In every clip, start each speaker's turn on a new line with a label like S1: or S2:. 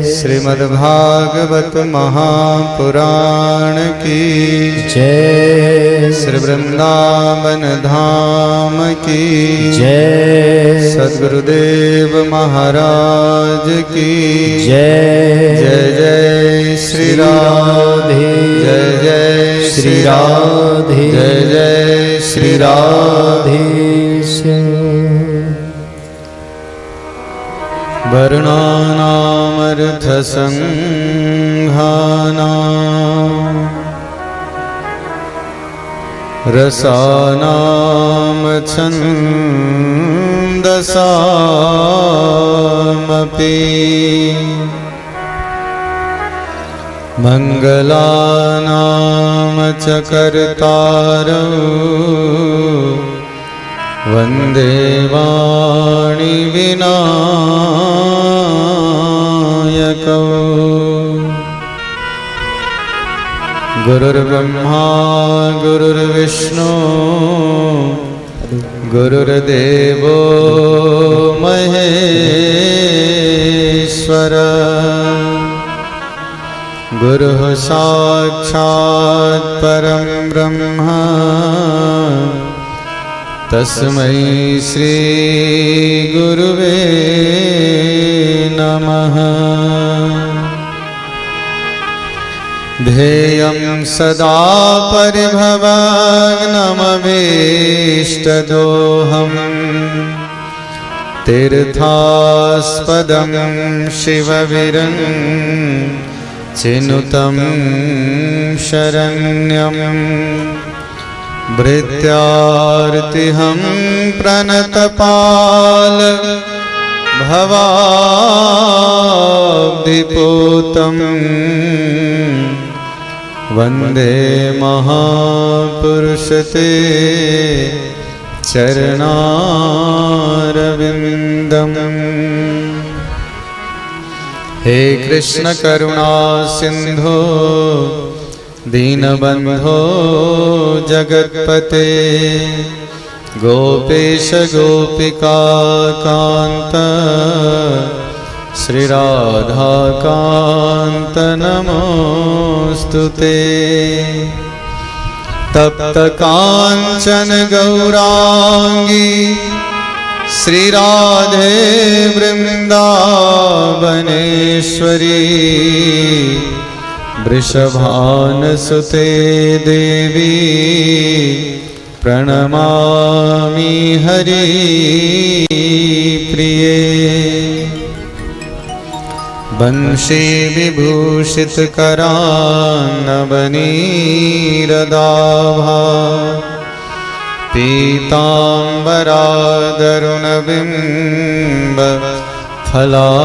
S1: श्रीमद्भागवत महापुराण की
S2: जय।
S1: श्री वृंदावन धाम की
S2: जय।
S1: सद्गुरुदेव महाराज की
S2: जय।
S1: जय जय श्री राधे, जय जय श्री राधे, जय जय श्री राधे। वर्णानामर्थसंघानां रसानां छन्दसामपि मंगलानां च कर्तारौ वन्दे वाणी विनायकौ। गुरुर्ब्रह्मा गुरुर्विष्णु गुरुर्देवो महेश्वर, गुरुः साक्षात् परं ब्रह्म तस्मै श्री गुरुवे नमः। ध्येयं सदा परिभवग्नमभीष्टदोहम् तीर्थास्पदं शिवविरं चिनुतं शरण्यम्। भृत्यार्तिहं प्रणतपाल भवाब्धिपूतं वन्दे महापुरुषते चरणारविन्दम्। हे कृष्ण करुणा सिंधो दीनबंधो जगत्पते, गोपेश गोपिका कांत श्री राधा कांत नमोस्तुते। तप्त कांचन गौरांगी श्री राधे वृंदावनेश्वरी, वृषभानुसुते देवी प्रणमामि हरिप्रिये। बंशी विभूषित करान्नवनीरदाभा, पीताम्बरादरुणबिम्ब फलाधरोष्ठा,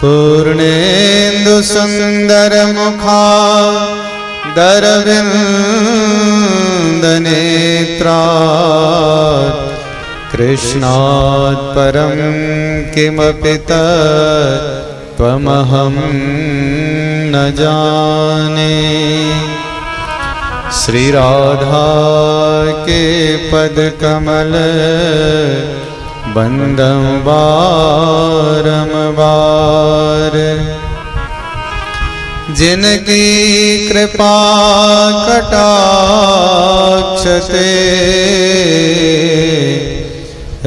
S1: पूर्णेन्दु सुंदर मुखा दरविंदनेत्रा, कृष्णात् परं किमपि तत्त्वमहं न जाने। श्री राधा के पद कमल बंदं बारंबार, जिनकी कृपा कटाक्षते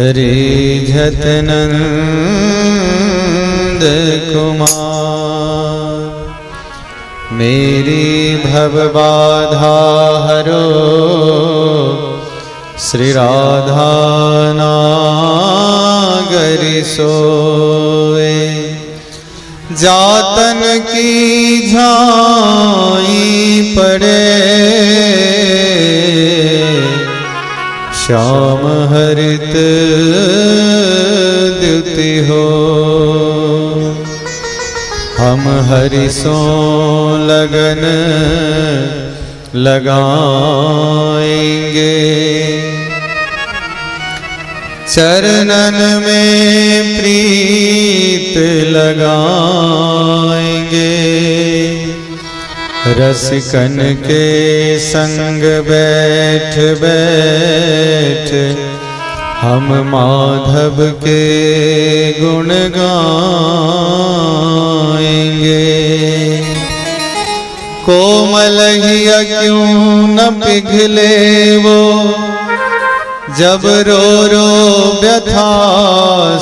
S1: रिझत नंद कुमार। मेरी भवबाधा हरो श्री राधा नागरी सोए, जातन की झाई पड़े श्याम हरित द्युति हो। हम हरि सो लगन लगाएंगे, चरणन में प्रीत लगाएंगे। रसिकन के संग बैठ बैठ हम माधव के गुण गाएंगे। कोमल हिया क्यों न पिघले वो, जब रो रो व्यथा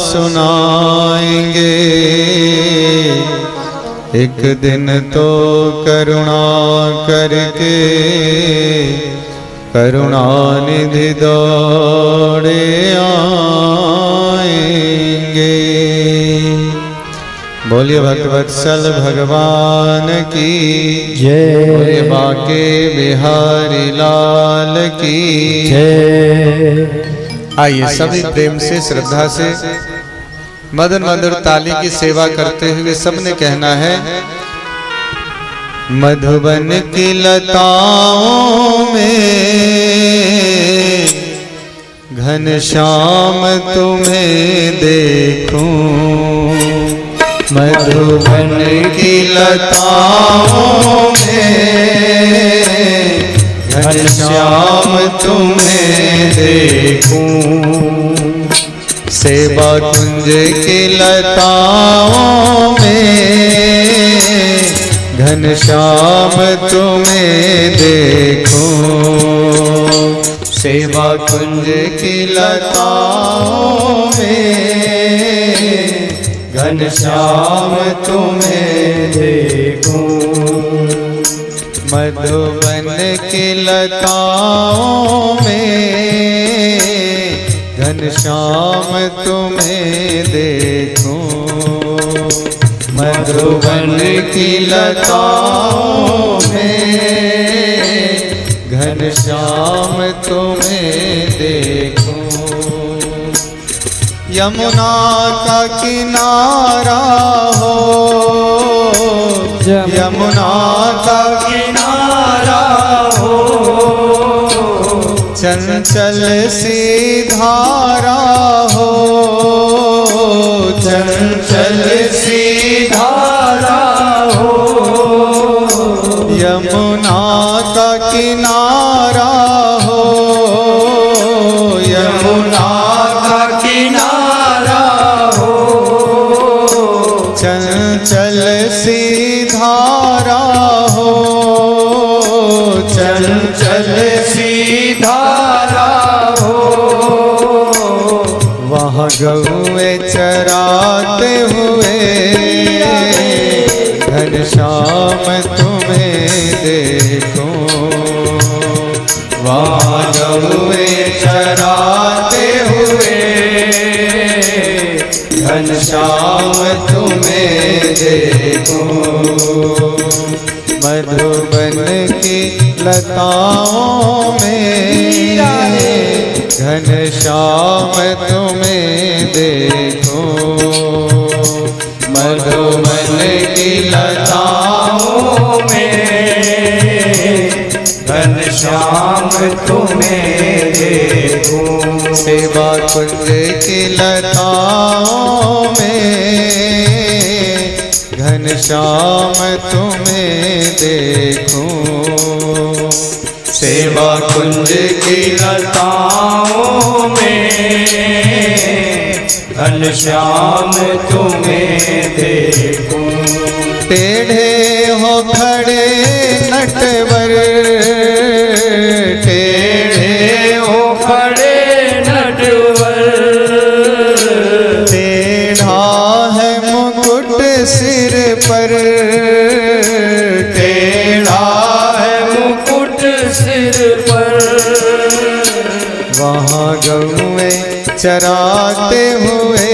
S1: सुनाएंगे। एक दिन तो करुणा करके करुणानिधि दौड़े आएंगे। बोलिए भक्तवत्सल भगवान की
S2: जय।
S1: बोलिए बाके बिहारी लाल की
S2: जय।
S1: आइए सभी प्रेम से श्रद्धा से मदन मधुर ताली की सेवा करते हुए सबने कहना है। मधुबन की लताओं में घनश्याम तुम्हें देखूं। मधुबन की लताओं में घनश्याम तुम्हें देखूं। सेवा कुंज की लताओं में घनश्याम तुम्हें देखूं। सेवा कुंज की लताओं में घनश्याम तुम्हें देखूं। मधुबन की लताओं में घनश्याम तुम्हें देखूं। मधुबन की लताओं में घनश्याम तुम्हें देखूं। यमुना का किनारा हो, यमुना का किनारा हो, चंचल सी धारा हो, चंचल सी धारा हो। यमुना का किनारा हो, यमुना का किनारा हो, चंचल सी धारा हो, चंचल सी धारा हो। वहाँ गौए चराते हुए घनश्याम तुम्हें देखूं। वहाँ गौए चराते हुए घनश्याम तुम्हें देखूं। मधुबन की लताओं में घनश्याम तुम्हें देखूं। मधुबन की लताओं में घनश्याम तुम्हें देखूं। सेवा कुंज की लताओं में घनश्याम तुम्हें देखूं। सेवा कुंज की लताओं में घनश्याम तुम्हें देखूं। टेढ़े हो खड़े नटवर, टेढ़े हो खड़े नटवर, टेढ़ा है मुकुट सिर पर, टेढ़ा है मुकुट सिर पर। वहाँ गौए चराते हुए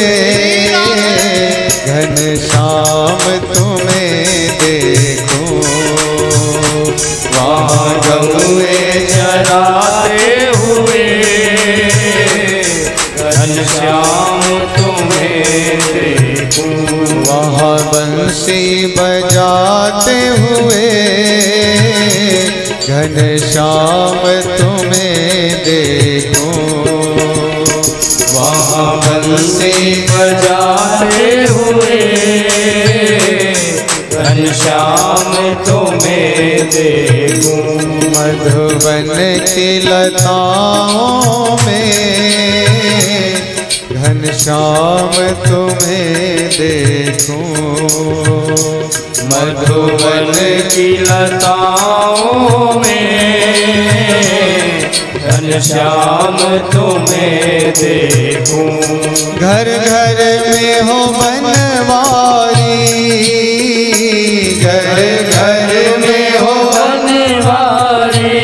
S1: घनश्याम तुम्हें देखूं। वहाँ गौए चराते हुए घनश्याम तुम्हें देखूं। वहाँ बंसी बजाते हुए घनश्याम तुम्हें देखूं। वहाँ बंसी बजाते हुए घनश्याम तुम्हें देखूं। मधुबन की लताओं में घनश्याम तुम्हें देखूं।
S2: मधुवन की लताओं में घनश्याम तुम्हें देखूं।
S1: घर घर में हो बनवारी, घर घर में हो
S2: बनवारी,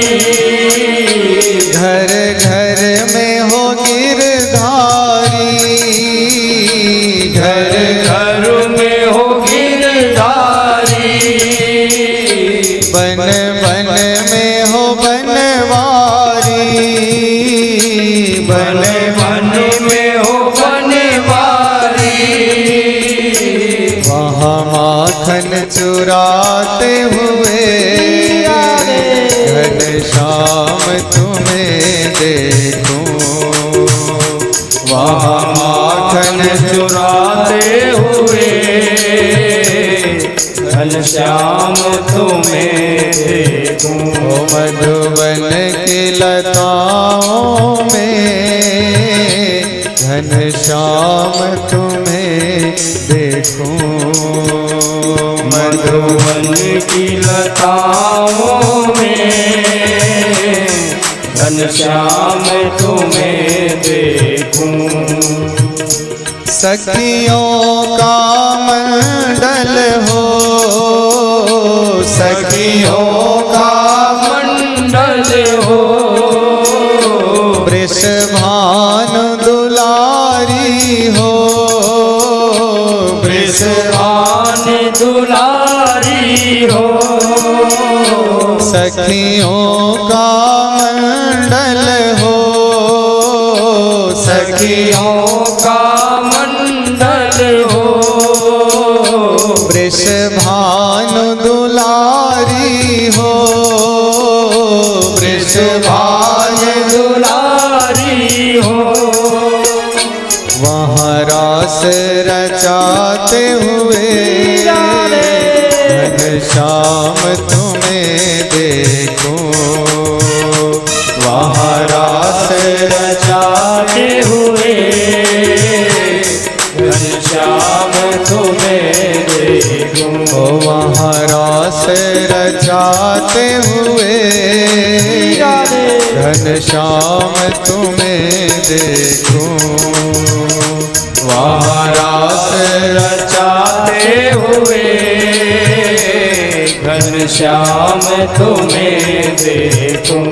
S1: घर घर में हो गिरधारी, घर
S2: घर में हो गिरधारी,
S1: बन बन में हो बनवारी,
S2: बन बन में हो बनवारी।
S1: वहाँ माखन चुराते हुए घनश्याम तुम्हें देखूं। वहाँ माखन
S2: चुराते हुए घनश्याम तुम्हें देखूं।
S1: मधुबन की लताओं में घनश्याम तुम्हें देखूं।
S2: मधुवन की लताओं में घनश्याम तुम्हें देखूं।
S1: सखियों का मंडल हो, सखियों का
S2: मंडल हो,
S1: वृषभानु दुलारी हो,
S2: वृषभान दुलारी हो।
S1: सखियों का मंडल हो,
S2: सखियों का मंडल हो,
S1: वृषभानु दुलारी हो,
S2: वृषभान दुलारी हो।
S1: वहाँ रास रचाते हुए घनश्याम तुम्हें देखूं। वहाँ रास
S2: रचाते हुए घनश्याम तुम्हें देखूं।
S1: वहाँ रास रचाते हुए घनश्याम तुम्हें देखूं। वहाँ रास
S2: रचाते हुए घनश्याम तुम्हें देखूं।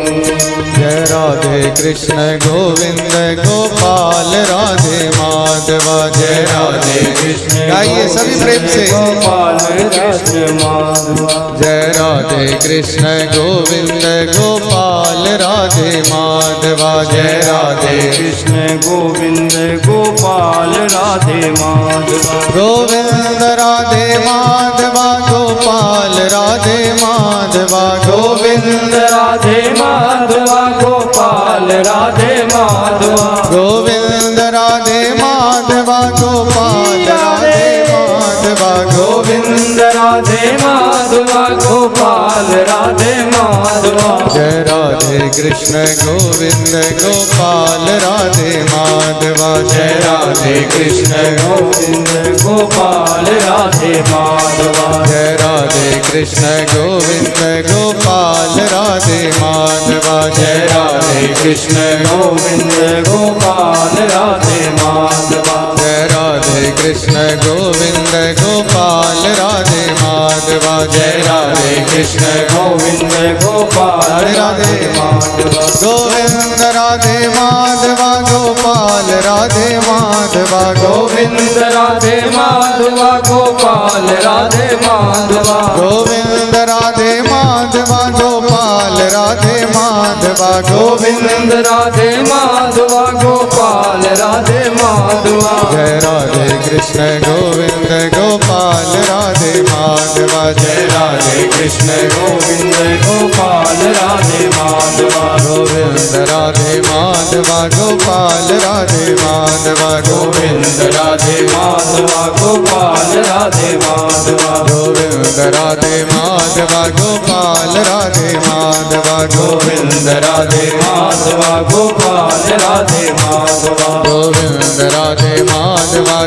S1: जय राधे कृष्ण गोविंद गोपाल राधे माधवा। जय राधे कृष्ण, गाइए सभी प्रेम से।
S2: गोपाल राधे माधवा।
S1: जय राधे कृष्ण गोविंद गोपाल राधे माधवा। जय राधे
S2: कृष्ण गोविंद गोपाल राधे माधवा।
S1: गोविंद राधे माधवा गोपाल राधे माधवा।
S2: गोविंद राधे माधवा गोपाल राधे माधवा।
S1: गोविंद राधे माधवा गोपाल राधे माधवा।
S2: गोविंद राधे माधवा गोपाल राधे माधवा।
S1: जय राधे कृष्ण गोविंद गोपाल राधे माधवा। जय राधे कृष्ण
S2: गोविंद गोपाल राधे माधवा।
S1: जय राधे कृष्ण गोविंद गोपाल राधे माधवा। जय राधे कृष्ण
S2: गोविंद गोपाल राधे माधवा।
S1: जय राधे कृष्ण गोविंद गोपाल राधे माधवा। जय राधे कृष्ण
S2: गोविंद गोपाल राधे माधवा।
S1: गोविंद राधे माधवा गोपाल राधे माधवा।
S2: गोविंद राधे माधवा गोपाल राधे माधवा।
S1: गोविंद राधे माधवा गोपाल राधे माधवा।
S2: गोविंद राधे माधवा गोपाल राधे माधवा।
S1: जय राधे कृष्ण गोविंद गोपाल गोपाल राधे माधवा
S2: जय राधे कृष्ण गोविंद गोपाल राधे माधवा
S1: गोविंद राधे माधवा गोपाल राधे माधवा
S2: गोविंद राधे माधवा गोपाल राधे माधवा
S1: गोविंद राधे माधवा गोपाल राधे माधवा
S2: गोविंद राधे माधवा गोपाल राधे माधवा
S1: गोविंद राधे माधवा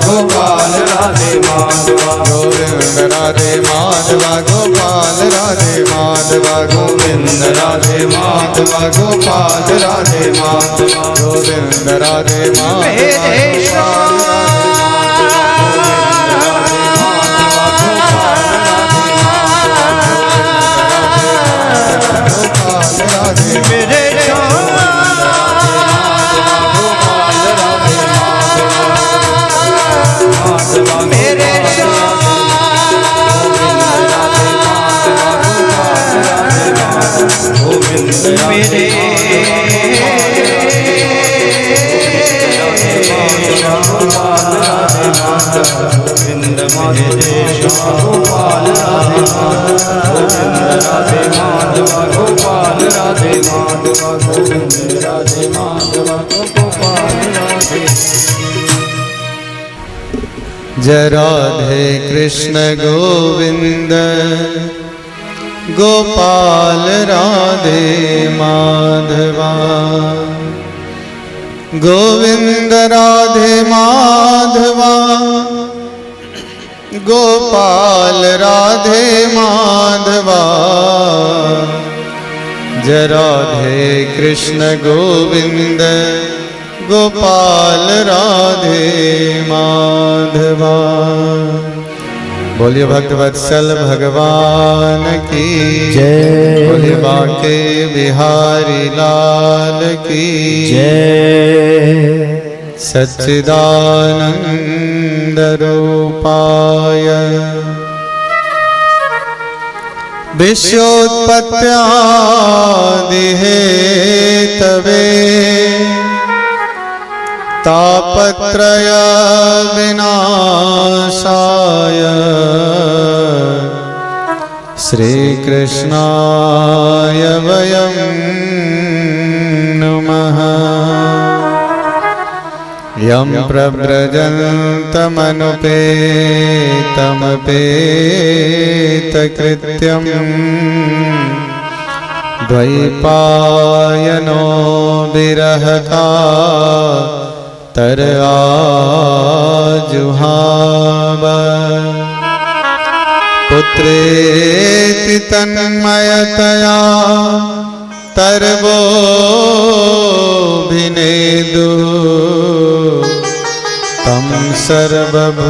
S1: गोपाल राधे माधवा
S2: गोविंद राधे माधवा गोपाल राधे माधवा
S1: गोविंद राधे माधवा गोपाल राधे माधवा
S2: गोविंद राधे माधवा गोपाल राधे माधवा
S1: गोविंद राधे
S2: मेरे गोविंद गोपाल राधे माधवा गोपाल राधे माधवा गोविंद राधे माधवा गोपाल राधे
S1: जय राधे कृष्ण गोविंद गोपाल राधे माधवा गोविंद राधे माधवा गोपाल राधे माधवा जय राधे कृष्ण गोविंद गोपाल राधे माधवा। बोलिए भक्त वत्सल भगवान की
S2: जय।
S1: बोलिए बांके बिहारी लाल की
S2: जय।
S1: सच्चिदानंद रूपाय विश्वोत्पत्त्यादि हेतवे तापत्रय विनाशाय श्रीकृष्णाय वयं नुमः। यं प्रव्रजन्तमनुपेतमपेतकृत्यं द्वैपायनो विरहकातराजुहाव पुत्रेति तन्मयतया तर्वोऽभिनेदुः तं सर्वभूतहृदयं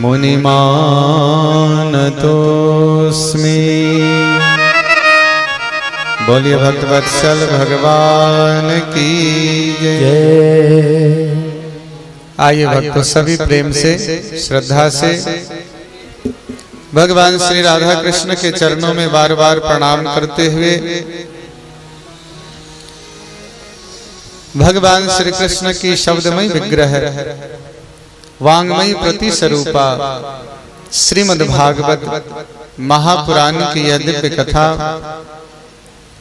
S1: मुनिमानतोऽस्मि। बोलिए भक्तवत्सल भगवान की जय। आइए भक्तों सभी प्रेम से श्रद्धा से भगवान श्री राधा कृष्ण के चरणों में बार बार प्रणाम करते हुए भगवान श्री कृष्ण की शब्दमय विग्रह वांगमयी प्रति स्वरूपा श्रीमद् भागवत महापुराण की यह दिव्य कथा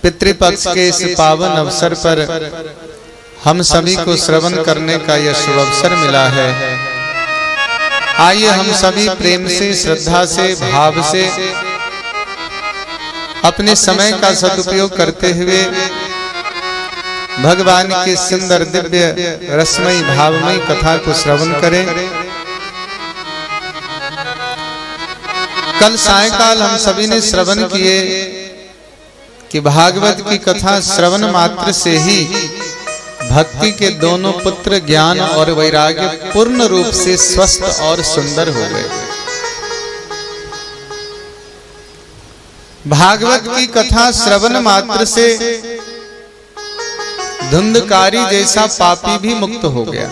S1: पितृपक्ष के इस पावन अवसर पर हम सभी को श्रवण करने का यह शुभ अवसर मिला है। आइए हम सभी प्रेम से श्रद्धा से भाव से अपने समय का सदुपयोग करते हुए भगवान की सुंदर दिव्य रसमयी भावमयी कथा को श्रवण करें। कल सायंकाल हम सभी ने श्रवण किए कि भागवत की कथा श्रवण मात्र से ही भक्ति के दोनों पुत्र ज्ञान और वैराग्य पूर्ण रूप से स्वस्थ और सुंदर हो गए। भागवत की कथा श्रवण मात्र से धुंधकारी जैसा पापी भी मुक्त हो गया।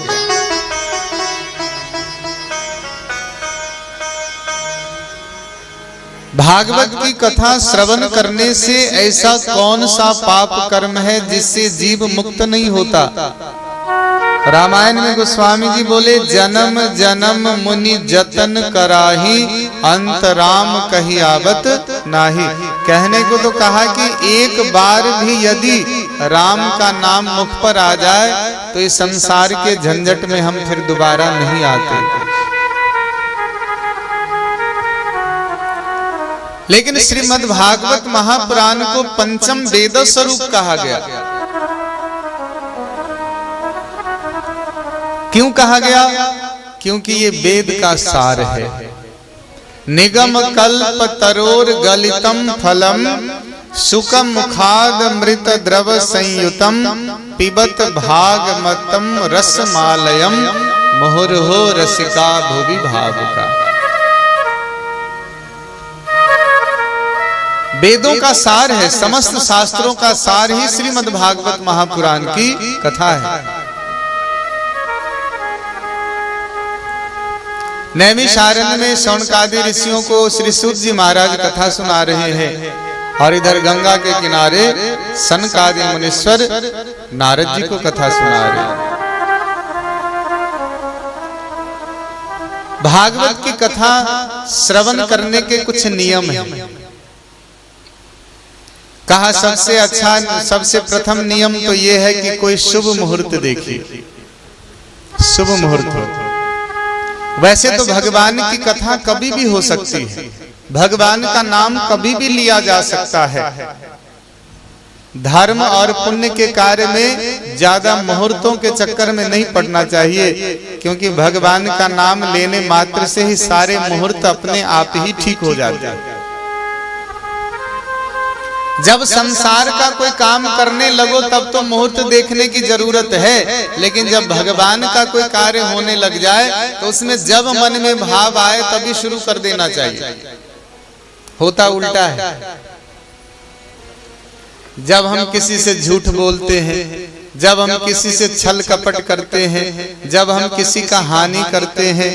S1: भागवत की कथा श्रवण करने से ऐसा कौन सा पाप कर्म है जिससे जीव मुक्त नहीं होता? रामायण में गोस्वामी जी बोले, जन्म जन्म मुनि जतन कराही, अंत राम कही आवत नाही। कहने को तो कहा कि एक बार भी यदि राम का नाम मुख पर आ जाए तो इस संसार के झंझट में हम फिर दोबारा नहीं आते। लेकिन श्रीमद् भागवत महापुराण को पंचम वेद स्वरूप कहा गया। क्यों कहा गया? क्योंकि ये वेद का सार है। निगम कल्प तरोर गलितम फलम, सुकम मुखाद मृत द्रव संयुतम, पिबत भागमतम रसमालयम, मुहुर्हो रसिका भुवि भावुका। वेदों का सार है, समस्त शास्त्रों का सार ही श्रीमद् भागवत महापुराण की कथा है। नैमिषारण्य में शौनकादि ऋषियों को श्री सूत जी महाराज कथा सुना रहे हैं और इधर गंगा के किनारे सनकादि मुनीश्वर नारद जी को कथा सुना रहे हैं। भागवत की कथा श्रवण करने के कुछ नियम हैं। कहा सबसे अच्छा, सबसे प्रथम नियम तो यह है कि कोई शुभ मुहूर्त देखिए, शुभ मुहूर्त हो। वैसे तो भगवान की कथा कभी भी हो सकती है, भगवान का नाम कभी भी लिया जा सकता है। धर्म और पुण्य के कार्य में ज्यादा मुहूर्तों के चक्कर में नहीं पड़ना चाहिए, क्योंकि भगवान का नाम लेने मात्र से ही सारे मुहूर्त अपने आप ही ठीक हो जाते हैं। जब संसार का कोई काम करने लगो तब तो मुहूर्त देखने की जरूरत है, लेकिन जब भगवान का कोई कार्य होने लग जाए तो उसमें जब मन में भाव आए तभी शुरू कर देना चाहिए। होता उल्टा है। जब हम किसी से झूठ बोलते हैं, जब हम किसी से छल कपट करते हैं, जब हम किसी का हानि करते हैं,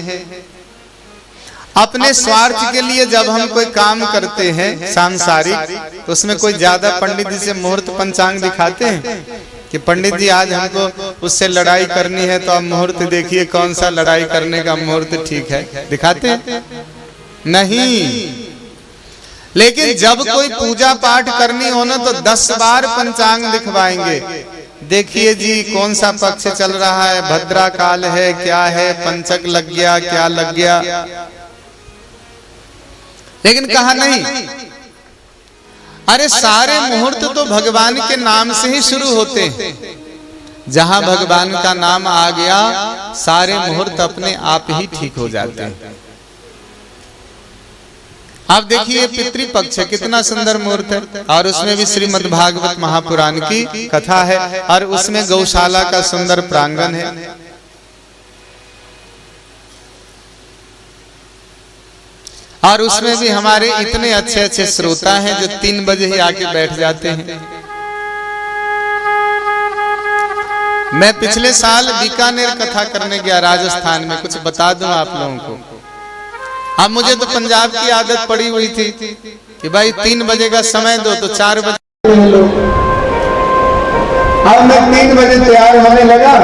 S1: अपने स्वार्थ के लिए जब हम कोई काम करते हैं सांसारिक, तो उसमें कोई ज्यादा पंडित जी से मुहूर्त पंचांग दिखाते हैं कि पंडित जी आज हमको उससे लड़ाई करनी है तो आप मुहूर्त देखिए कौन सा लड़ाई करने का मुहूर्त ठीक है, दिखाते हैं? नहीं। लेकिन जब कोई पूजा पाठ करनी हो ना तो 10 बार पंचांग दिखवाएंगे। देखिए जी कौन सा पक्ष चल रहा है, भद्रा काल है, क्या है, पंचक लग गया, क्या लग गया। लेकिन कहा नहीं, अरे सारे मुहूर्त तो भगवान के नाम से ही शुरू होते हैं। जहां भगवान का नाम आ गया सारे मुहूर्त अपने आप ही ठीक हो जाते हैं। आप देखिए पितृपक्ष कितना सुंदर मुहूर्त है, और उसमें भी श्रीमद् भागवत महापुराण की कथा है, और उसमें गौशाला का सुंदर प्रांगण है। और उसमें भी हमारे इतने अच्छे अच्छे श्रोता हैं जो 3 बजे ही आके बैठ जाते हैं। मैं पिछले साल बीकानेर कथा करने गया राजस्थान में, कुछ बता दूं आप लोगों को। अब मुझे तो पंजाब की आदत पड़ी हुई थी कि भाई 3 बजे का समय दो तो 4 बजे लोग। अब मैं 3 बजे तैयार होने लगा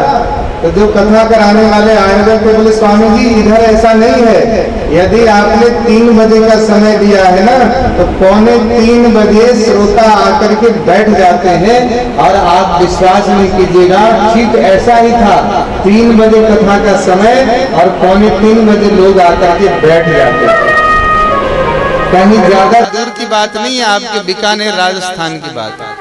S1: तो जो कथा कराने वाले आए हुए थे बोले स्वामी जी इधर ऐसा नहीं है, यदि आपने 3 बजे का समय दिया है ना तो 2:45 बजे श्रोता आकर के बैठ जाते हैं, और आप विश्वास नहीं कीजिएगा ठीक ऐसा ही था। 3 बजे कथा का समय और 2:45 बजे लोग आकर के बैठ जाते थे। कहीं ज्यादा दूर की बात नहीं है, आपके बीकानेर राजस्थान की बात है।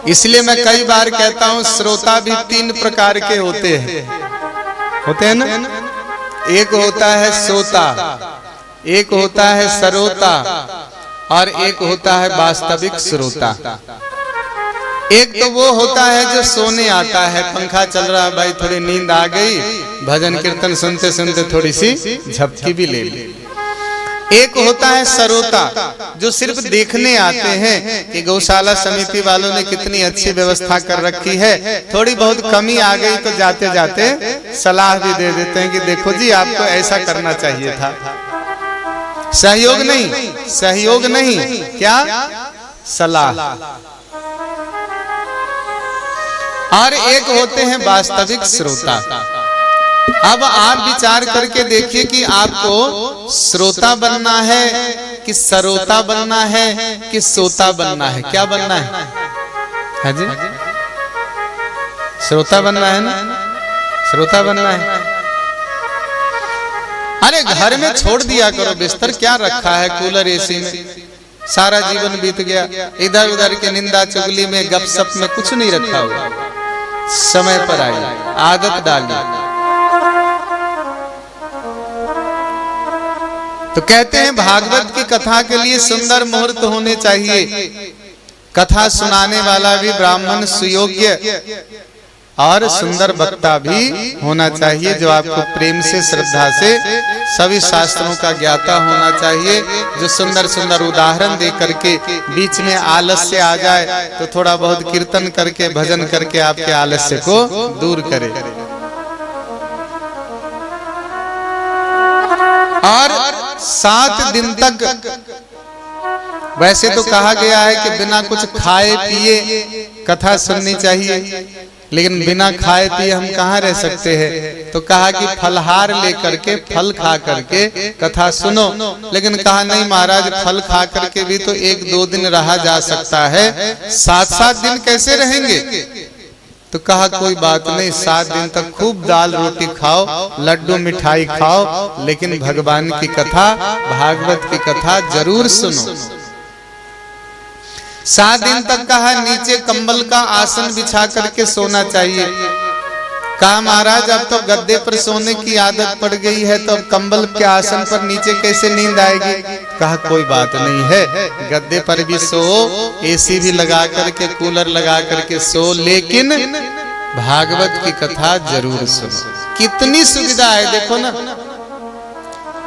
S1: इसलिए मैं कई बार कहता हूं श्रोता भी 3 प्रकार के होते हैं ना। एक होता है सोता, एक होता है सरोता, और एक होता है वास्तविक श्रोता। एक तो वो होता है जो सोने आता है, पंखा चल रहा है भाई थोड़ी नींद आ गई, भजन कीर्तन सुनते सुनते थोड़ी सी झपकी भी ले ली। एक होता है सरोता, जो सिर्फ देखने आते हैं कि गौशाला समिति वालों ने कितनी अच्छी व्यवस्था कर रखी है, थोड़ी बहुत कमी आ गई तो जाते जाते सलाह भी दे देते हैं कि देखो जी आपको ऐसा करना चाहिए था। सहयोग नहीं, सहयोग नहीं, क्या सलाह। और एक होते हैं वास्तविक श्रोता। अब आप विचार करके देखिए कि आपको श्रोता बनना है कि सरोता बनना है कि सोता बनना है, क्या बनना है? हाँ जी, श्रोता बनना है ना, श्रोता बनना है। अरे घर में छोड़ दिया करो बिस्तर, क्या रखा है कूलर एसी में, सारा जीवन बीत गया, इधर उधर के निंदा चुगली में गपशप में कुछ नहीं रखा हुआ। समय पर आई, आदत डाली। तो कहते हैं भागवत की कथा के लिए सुंदर मुहूर्त होने चाहिए, कथा सुनाने वाला भी ब्राह्मण सुयोग्य और सुंदर वक्ता भी होना चाहिए, जो आपको प्रेम से श्रद्धा से सभी शास्त्रों का ज्ञाता होना चाहिए, जो सुंदर सुंदर उदाहरण दे करके बीच में आलस्य आ जाए तो थोड़ा बहुत कीर्तन करके भजन करके आपके आलस्य को दूर करे। और 7 दिन तक, वैसे तो कहा गया है कि बिना कुछ खाए पिए कथा सुननी चाहिए, लेकिन बिना खाए पिए हम कहाँ रह सकते हैं, तो कहा कि फलहार लेकर के फल खा करके कथा सुनो। लेकिन कहा नहीं महाराज, फल खा करके भी तो 1-2 दिन रहा जा सकता है, 7-7 दिन कैसे रहेंगे? तो कहा कोई बात नहीं, 7 दिन तक खूब दाल रोटी खाओ, लड्डू मिठाई खाओ, लेकिन भगवान की कथा, भागवत की कथा जरूर सुनो। 7 दिन तक कहा नीचे कंबल का आसन बिछा करके सोना चाहिए। कहा महाराज अब तो गद्दे पर सोने की आदत पड़ गई है, तो अब कंबल के आसन पर नीचे कैसे नींद आएगी? कहा कोई बात नहीं है, गद्दे पर भी सो, एसी भी लगा करके, कूलर लगा करके सो, लेकिन भागवत की कथा जरूर सुनो। कितनी सुविधा है देखो ना,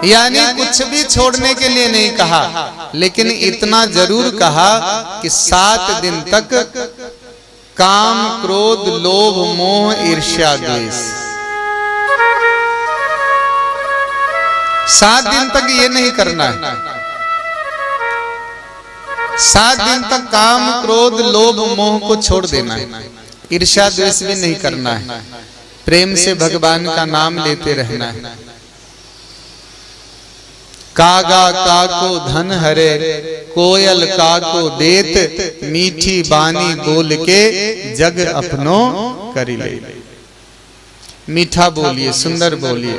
S1: यानी कुछ भी छोड़ने के लिए नहीं कहा, लेकिन इतना जरूर कहा कि 7 दिन तक काम क्रोध लोभ मोह ईर्ष्या द्वेष, 7 दिन तक ये नहीं करना है। 7 दिन तक काम क्रोध लोभ मोह को छोड़ देना है, ईर्ष्या द्वेष भी नहीं करना है, प्रेम से भगवान का नाम लेते रहना है। कागा काको धन हरे, कोयल काको देत, मीठी बानी बोल के जग अपनो करी ले। मीठा बोलिए, सुंदर बोलिए।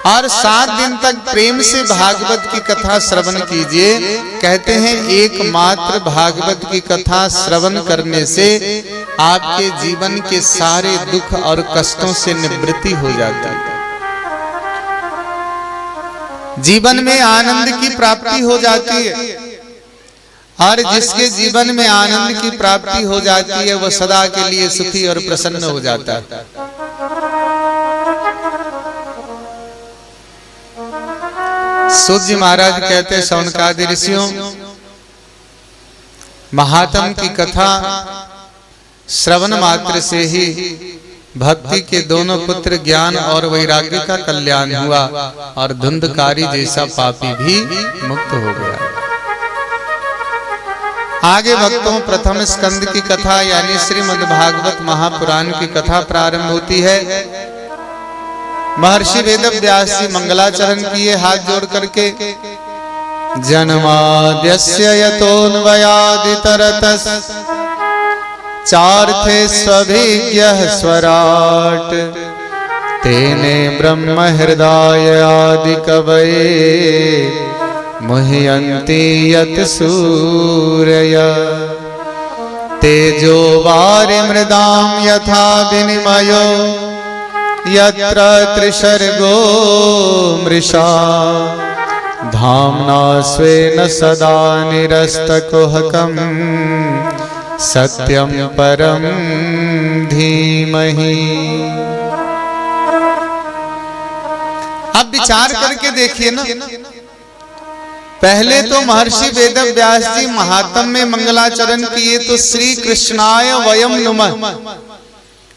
S1: और 7 दिन तक प्रेम से भागवत की कथा श्रवण कीजिए। कहते हैं एकमात्र भागवत की कथा श्रवण करने से आपके जीवन के सारे दुख और कष्टों से निवृत्ति हो जाती है, जीवन में आनंद की प्राप्ति हो जाती है। और जिसके जीवन में आनंद की प्राप्ति हो जाती है वह सदा के लिए सुखी और प्रसन्न हो जाता है। सूर्य महाराज कहते शौनकादि ऋषियों, महात्म की कथा श्रवण मात्र से ही भक्ति के दोनों पुत्र ज्ञान और वैराग्य का कल्याण हुआ और धुंधकारी जैसा पापी भी मुक्त हो गया। आगे भक्तों प्रथम स्कंद की कथा यानी श्रीमद् भागवत महापुराण की कथा प्रारंभ होती है। महर्षि वेदव्यास जी मंगलाचरण किए हाथ जोड़ करके। जन्माद्यस्य यतोऽन्वयादितरतस् चार्थे स्वभिज्ञः स्वराट् तेने ब्रह्म हृदय आदि कवये मुह्यन्ति यत् सूरय तेजो वारिमृदां यथा विनिमयो यत्र त्रिसर्गो मृषा धाम्ना स्वेन सदा निरस्तकुहकम् सत्यं परं धीमहि। अब विचार करके देखिए ना, पहले तो महर्षि वेद व्यास जी महात्म में मंगलाचरण किए तो श्री कृष्णाय वयम नुमः,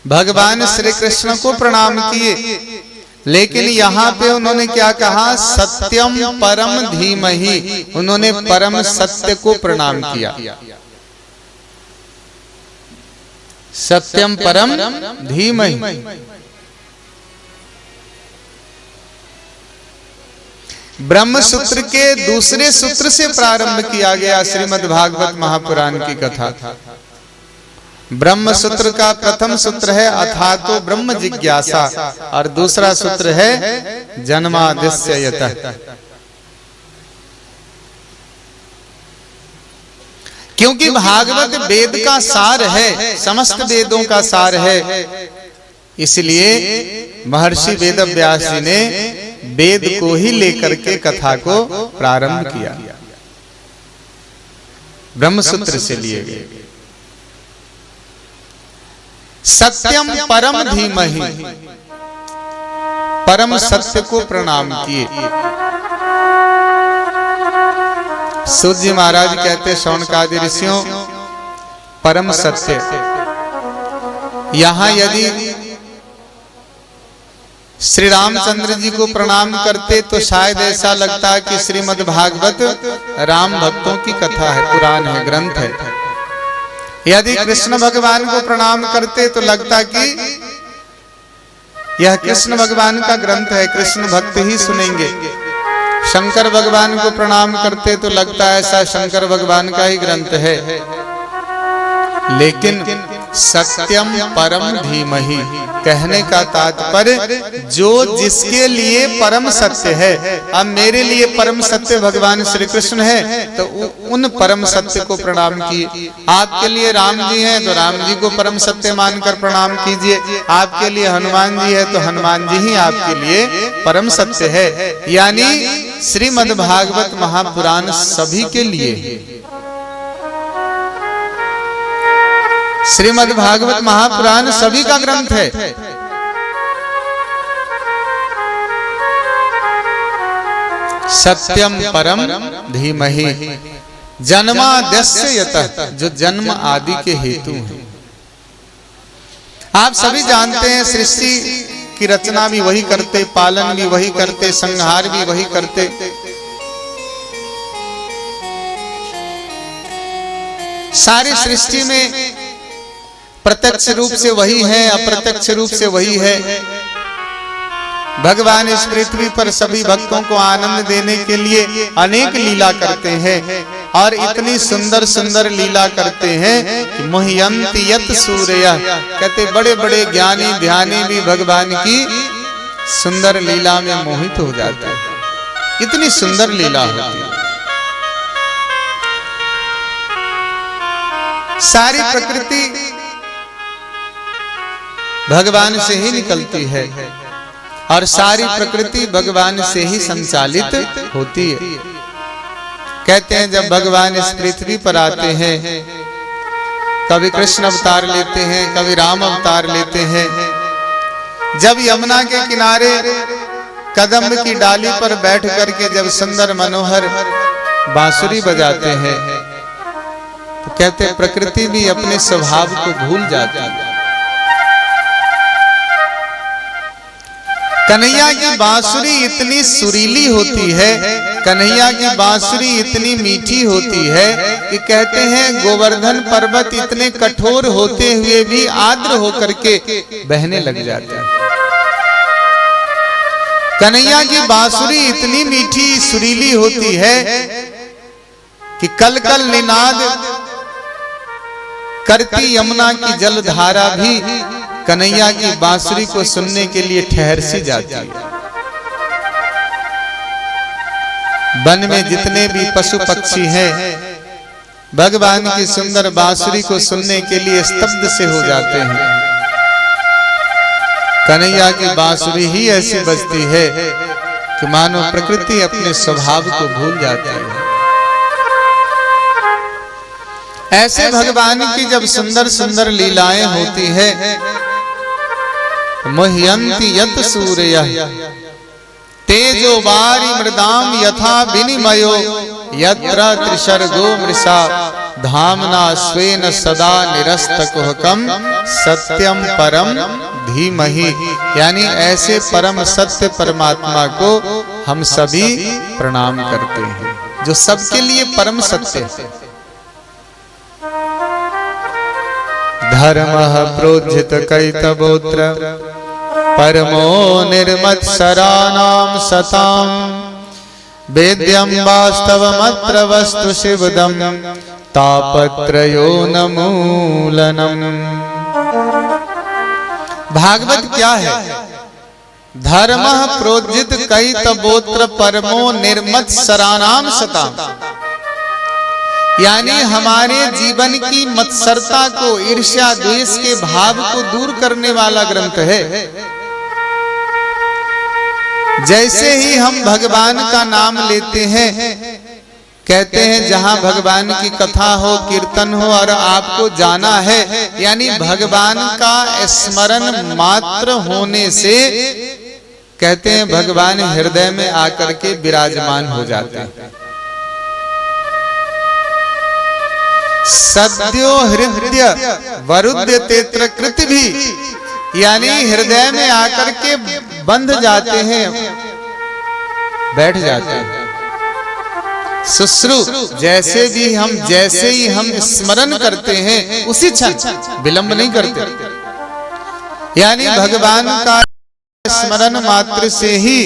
S1: भगवान श्री कृष्ण को प्रणाम किए। लेकिन यहाँ पे उन्होंने क्या कहा, सत्यम परम धीमहि, उन्होंने परम सत्य को प्रणाम किया। सत्यम परम धीमहि। ब्रह्म सूत्र के दूसरे सूत्र से प्रारंभ किया गया श्रीमद् भागवत महापुराण की कथा। ब्रह्म सूत्र का प्रथम सूत्र है अथातो ब्रह्म जिज्ञासा, और दूसरा सूत्र है जन्माद्यस्य यतः। क्योंकि भागवत वेद का सार है, समस्त वेदों का सार है, इसलिए महर्षि वेद व्यास जी ने वेद को ही लेकर के कथा को प्रारंभ किया। ब्रह्म सूत्र से लिए गए। सत्यम परम धीमहि, परम सत्य को प्रणाम किए। सूत जी महाराज कहते शौनकादि ऋषियों परम सत्य। यहां यदि श्री रामचंद्र जी को प्रणाम करते तो शायद ऐसा लगता है कि श्रीमद् भागवत राम भक्तों की कथा है, पुराण है, ग्रंथ है। यदि कृष्ण भगवान को प्रणाम करते तो लगता कि यह कृष्ण भगवान का ग्रंथ है, कृष्ण भक्त ही सुनेंगे। शंकर भगवान को प्रणाम करते तो लगता है ऐसा शंकर भगवान का ही ग्रंथ है। लेकिन सत्यम परम धीमहि कहने का तात्पर्य जो जिसके लिए परम सत्य है। अब मेरे लिए परम सत्य भगवान श्री कृष्ण है तो उन परम सत्य को प्रणाम किए। आपके लिए राम जी हैं तो राम जी को परम सत्य मानकर प्रणाम कीजिए। आपके लिए हनुमान जी है तो हनुमान जी ही आपके लिए परम सत्य है। यानी श्रीमद् भागवत महापुराण सभी के लिए। श्रीमद् भागवत महापुराण सभी का ग्रंथ है। सत्यम परम धीमहि जन्माद्यस्य यतः, जो जन्म आदि के हेतु हैं। आप सभी जानते हैं सृष्टि की रचना भी वही करते, पालन भी वही करते, संहार भी वही करते। सारी सृष्टि में प्रत्यक्ष रूप से वही है, अप्रत्यक्ष रूप से वही है। भगवान इस पृथ्वी पर सभी भक्तों को आनंद देने के लिए अनेक लीला करते हैं, और इतनी सुंदर सुंदर लीला करते हैं कि मोह्यन्ति यत् सूरयः, कहते बड़े बड़े ज्ञानी ध्यानी भी भगवान की सुंदर लीला में मोहित हो जाते हैं। इतनी सुंदर लीला होती है। सारी प्रकृति भगवान से ही निकलती है, और सारी प्रकृति भगवान से ही संचालित होती है। कहते हैं जब भगवान इस पृथ्वी पर आते हैं, कभी कृष्ण अवतार लेते हैं, कभी राम अवतार लेते हैं। जब यमुना के किनारे कदम्ब की डाली पर बैठ करके जब सुंदर मनोहर बांसुरी बजाते हैं, तो कहते हैं प्रकृति भी अपने स्वभाव को भूल जाती है। कन्हैया की बांसुरी इतनी सुरीली होती है, कन्हैया की बांसुरी इतनी मीठी होती है कि कहते हैं गोवर्धन पर्वत इतने कठोर होते हुए भी आर्द्र होकर के बहने लग जाते हैं। कन्हैया की बांसुरी इतनी मीठी सुरीली होती है कि कल कल निनाद करती यमुना की जलधारा भी कन्हैया की बांसुरी को सुनने के लिए ठहर सी जाती है। वन में जितने भी पशु पक्षी हैं भगवान की सुंदर बांसुरी को सुनने के लिए स्तब्ध से हो जाते हैं। कन्हैया की बांसुरी ही ऐसी बजती है कि मानो प्रकृति अपने स्वभाव को भूल जाती है। ऐसे भगवान की जब सुंदर सुंदर लीलाएं होती है, मोह्यन्ति यत् सूरयः तेजो वारि मृदाम यथा विनिमयो यत्र त्रिशर्गो मृषा धामना स्वेन सदा निरस्तकुहकम सत्यम परम धीमहि। यानी ऐसे परम सत्य परमात्मा को हम सभी प्रणाम करते हैं, जो सबके लिए परम सत्य है। धर्मः प्रोज्झित कैतवोत्र परमो निर्मत्सराणां सतां वेद्यं वास्तवमत्र वस्तु शिवदं तापत्रयो नमूलनम्। भागवत क्या है? धर्मः प्रोज्झित कैतवोत्र परमो निर्मत्सराणां सतां, यानी हमारे जीवन की मत्सरता को, ईर्ष्या द्वेष के भाव को दूर करने वाला ग्रंथ है। जैसे ही हम भगवान का नाम लेते हैं, कहते हैं जहां भगवान की कथा हो, कीर्तन हो और आपको जाना है, यानी भगवान का स्मरण मात्र होने से कहते हैं भगवान हृदय में आकर के विराजमान हो जाते हैं। सद्यो हृदय वरुद्य तेत्र कृत भी, यानी हृदय में आकर के बंध जाते हैं, बैठ जाते हैं। शुश्रू जैसे ही हम स्मरण करते हैं उसी क्षण, विलंब नहीं करते। यानी भगवान का स्मरण मात्र से ही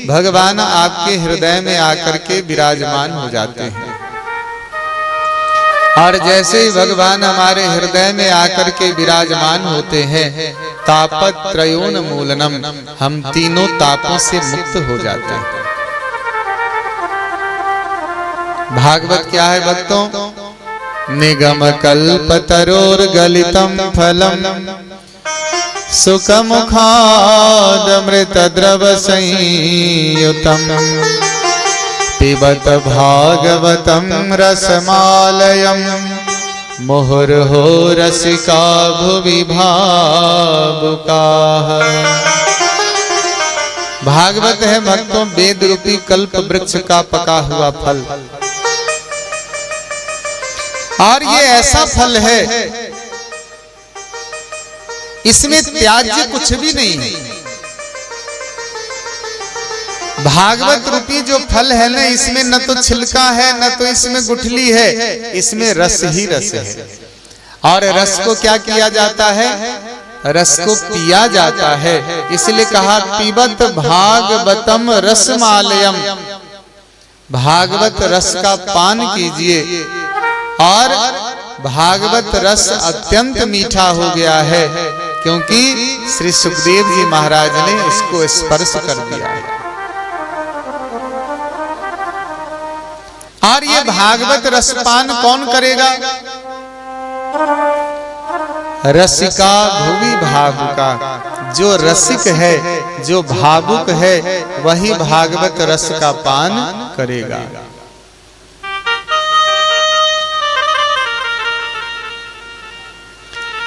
S1: भगवान आपके हृदय में आकर के विराजमान हो जाते हैं। और जैसे ही भगवान हमारे हृदय में आकर के विराजमान होते हैं, तापत्रयोन मूलनम, हम तीनों तापों से मुक्त हो जाते हैं। भागवत क्या है भक्तों? निगम कल्पतरोर गलितम फलम सुखमुखादमृत द्रव संयुतम पिबत भागवतम रसमालयम मुहुर्हो रसिका भुवि भावुकाः। भागवत है भक्तों वेद रूपी कल्प वृक्ष का पका हुआ फल, और ये ऐसा फल है इसमें त्याज्य कुछ भी नहीं है। भागवत रूपी जो फल है ना, इसमें न तो छिलका है न तो इसमें गुठली है, इसमें रस ही रस है। और रस को क्या किया जाता है? रस को पिया जाता है। इसलिए कहा पीबत भागवतम रसमालयम, भागवत रस का पान कीजिए। और भागवत रस अत्यंत मीठा हो गया है, क्योंकि श्री सुखदेव जी महाराज ने इसको स्पर्श कर दिया है। और ये भागवत रसपान कौन करेगा? रसिका भुवि भावुका, जो रसिक है, जो भावुक है, वही भागवत रस का पान करेगा।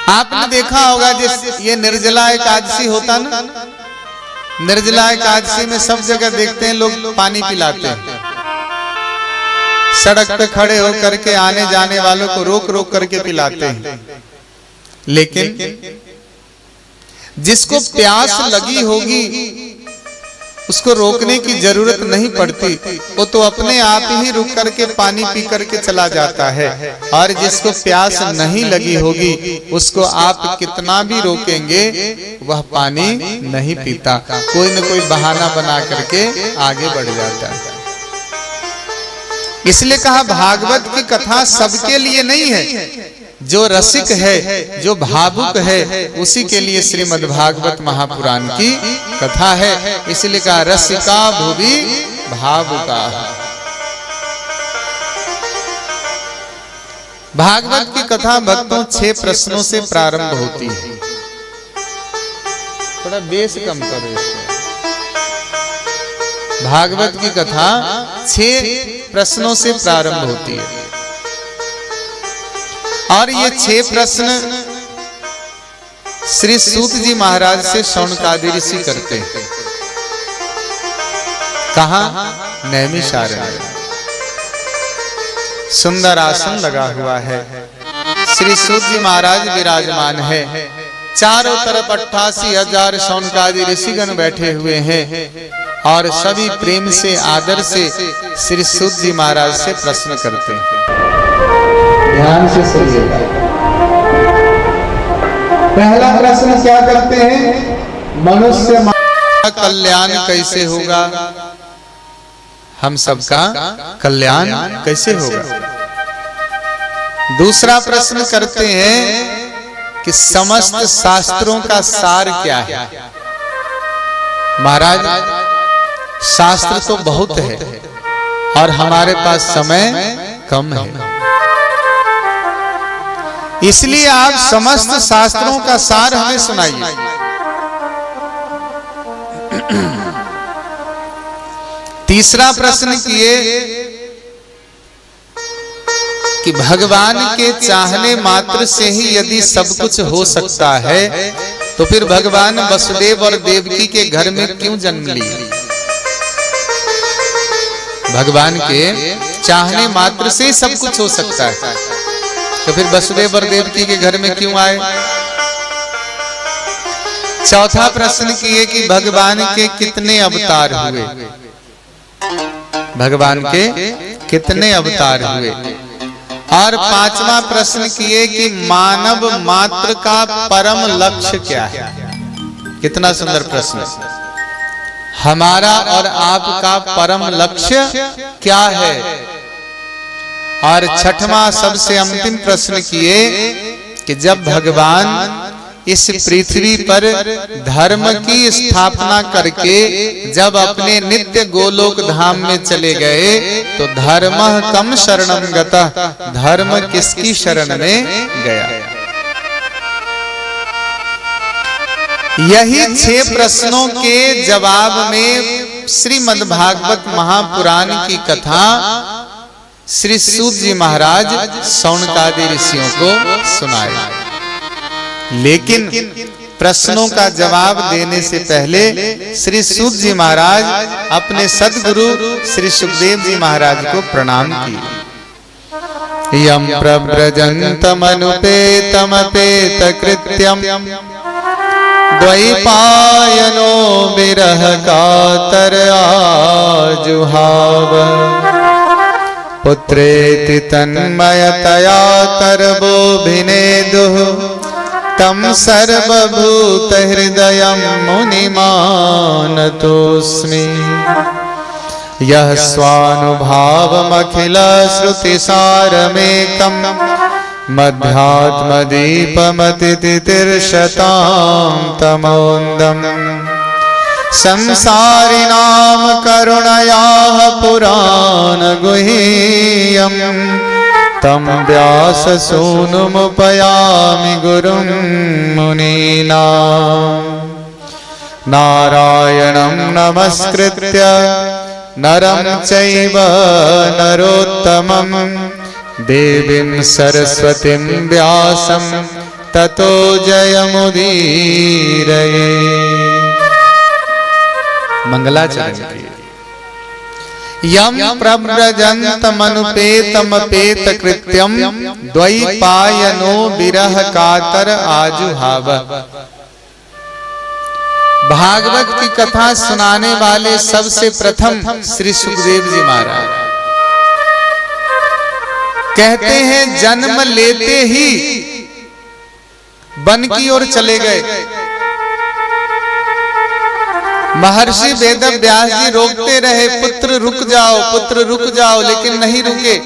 S1: आपने देखा होगा जिस ये निर्जला एकादशी होता ना, निर्जला एकादशी में सब जगह देखते हैं लोग पानी पिलाते हैं। सड़क पे खड़े होकर के आने जाने वालों को रोक रोक करके पिलाते हैं। लेकिन जिसको प्यास लगी होगी उसको रोकने की जरूरत नहीं पड़ती, वो तो अपने आप ही रुक करके पानी पी करके चला जाता है। और जिसको प्यास नहीं लगी होगी उसको आप कितना भी रोकेंगे वह पानी नहीं पीता, कोई न कोई बहाना बना करके आगे बढ़ जाता है। इसलिए कहा भागवत की कथा सबके लिए नहीं है, जो रसिक है, जो भावुक है, उसी के लिए श्रीमद् भागवत महापुराण की कथा है। इसलिए कहा रसिका भुवि भावुका। भागवत की कथा भक्तों 6 प्रश्नों से प्रारंभ होती है। थोड़ा बेस कम करो इसको। भागवत की कथा 6 प्रश्नों से प्रारंभ होती है, और ये 6 प्रश्न श्री सूत जी महाराज से शौनकादि ऋषि करते हैं। कहां? नैमिषारण्य। सुंदर आसन लगा हुआ है। श्री सूत जी महाराज विराजमान है। चारों तरफ 88,000 शौनकादि ऋषिगण बैठे हुए हैं और सभी प्रेम से आदर से श्री सूत जी महाराज से प्रश्न करते हैं। ध्यान से सुनिएगा। पहला प्रश्न क्या करते हैं? मनुष्य का कल्याण कैसे होगा? हम सबका कल्याण कैसे होगा? दूसरा प्रश्न करते हैं कि समस्त शास्त्रों का सार क्या है? महाराज, शास्त्र तो बहुत है और हमारे पास समय कम है, इसलिए आप समस्त शास्त्रों का सार हमें सुनाइए। तीसरा प्रश्न किए कि भगवान के चाहने मात्र से ही यदि सब कुछ हो सकता है तो फिर भगवान वसुदेव और देवकी के घर में क्यों जन्म लिए? भगवान के चाहने मात्र से ही सब कुछ हो सकता है तो फिर वसुदेव और देवकी के घर में क्यों आए? चौथा प्रश्न किए कि भगवान के कितने अवतार हुए? भगवान के कितने अवतार हुए? और पांचवा प्रश्न किए कि मानव मात्र का परम लक्ष्य क्या है? कितना सुंदर प्रश्न। हमारा और आपका परम लक्ष्य क्या है? और छठवां सबसे अंतिम प्रश्न किए कि जब भगवान इस पृथ्वी पर धर्म की स्थापना करके जब अपने नित्य गोलोक धाम में चले गए तो धर्मः कम शरणं गतः, धर्म किसकी शरण में गया? यही 6 प्रश्नों के जवाब में श्रीमद्भागवत महापुराण की कथा श्री सूत जी महाराज शौनकादि ऋषियों को सुनाए। लेकिन प्रश्नों का जवाब देने से पहले श्री सूत जी महाराज अपने सद्गुरु श्री सुखदेव जी महाराज को प्रणाम किए। यम प्रव्रजन्तमनुपेतमपेत कृत्यम द्वैपायनो विरह कातर आजुहाव पुत्रेति तन्मयतया तरबोभिनेदुः तम सर्वभूत हृदयं मुनिमानतोऽस्मि। यः स्वानुभावमखिल श्रुतिसारमेकं मध्यात्मदीपमतितितिर्शतां तमोन्दम् संसारिणां करुणयाः पुराणगुह्यम् तम व्याससूनुमुपयामि गुरुं मुनीनां। नारायणं नमस्कृत्य नरं चैव नरोत्तमं देवीं सरस्वतीं व्यासं ततो जयमुदीरये। मंगलाचरण। यम प्रव्रजन्तमनुपेतमपेत कृत्यम द्वैपायनो विरह कातर आजुहाव। भागवत की कथा सुनाने वाले सबसे प्रथम श्री सुखदेव जी महाराज कहते हैं जन्म लेते ही वन की ओर चले गए। महर्षि वेदव्यास जी रोकते रहे, पुत्र रुक जाओ, पुत्र रुक जाओ, लेकिन नहीं रुके।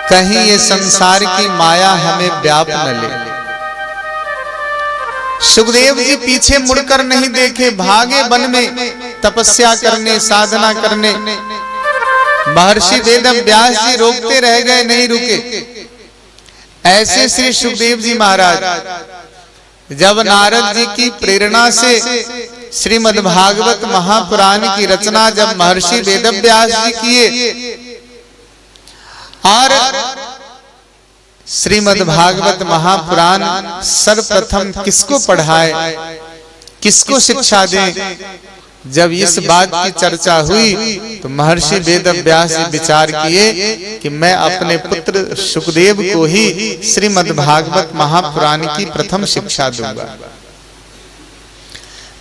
S1: कहीं ये संसार की माया हमें व्याप न ले। सुखदेव जी पीछे मुड़कर नहीं देखे, भागे वन में तपस्या करने, साधना करने। महर्षि वेदव्यास जी रोकते रह गए, नहीं रुके। ऐसे श्री सुखदेव जी महाराज जब नारद जी की प्रेरणा से श्रीमद्भागवत महापुराण की रचना जब महर्षि वेदव्यास जी किए और श्रीमद्भागवत महापुराण सर्वप्रथम किसको पढ़ाए, किसको शिक्षा दें, जब इस बात की चर्चा हुई तो महर्षि वेदव्यास जी विचार किए कि मैं अपने पुत्र सुखदेव को ही श्रीमद् भागवत महापुराण की प्रथम शिक्षा दूंगा।